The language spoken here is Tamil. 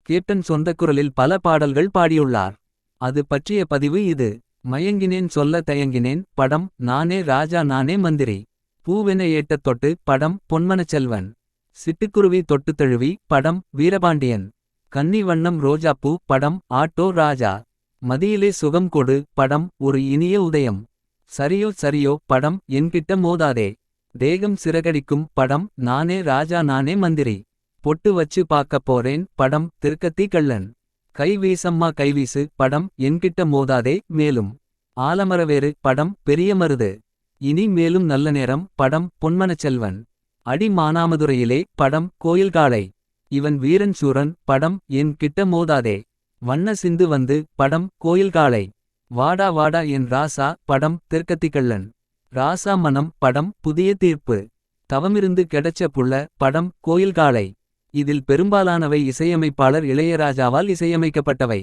கேப்டன் சொந்த குரலில் பல பாடல்கள் பாடியுள்ளார். அது பற்றிய பதிவு இது. மயங்கினேன் சொல்ல தயங்கினேன் படம் நானே ராஜா நானே மந்திரி. பூவென ஏட்டத் தொட்டு படம் பொன்மனச் செல்வன். சிட்டுக்குருவி தொட்டுத் தழுவி படம் வீரபாண்டியன். கன்னி வண்ணம் ரோஜாப்பூ படம் ஆட்டோ ராஜா. மதியிலே சுகம் கொடு படம் ஒரு இனிய உதயம். சரியோ சரியோ படம் என்கிட்ட மோதாதே. தேகம் சிறகடிக்கும் படம் நானே ராஜா நானே மந்திரி. பொட்டு வச்சு பார்க்கப் போறேன் படம் திருக்கத்தி கள்ளன். கைவீசம்மா கைவீசு படம் என்கிட்ட மோதாதே மேலும். ஆலமரவேறு படம் பெரிய மருது. இனி மேலும் நல்ல நேரம் படம் பொன்மனச் செல்வன். அடி மானாமதுரையிலே படம் கோயில் காளை. இவன் வீரன் சூரன் படம் என் கிட்ட மோதாதே. வண்ண சிந்து வந்து படம் கோயில் காளை. வாடா வாடா என் ராசா படம் தெற்கத்திக்கள்ளன். ராசா மனம் படம் புதிய தீர்ப்பு. தவமிருந்து கெடச்ச புள்ள படம் கோயில் காளை. இதில் பெரும்பாலானவை இசையமைப்பாளர் இளையராஜாவால் இசையமைக்கப்பட்டவை.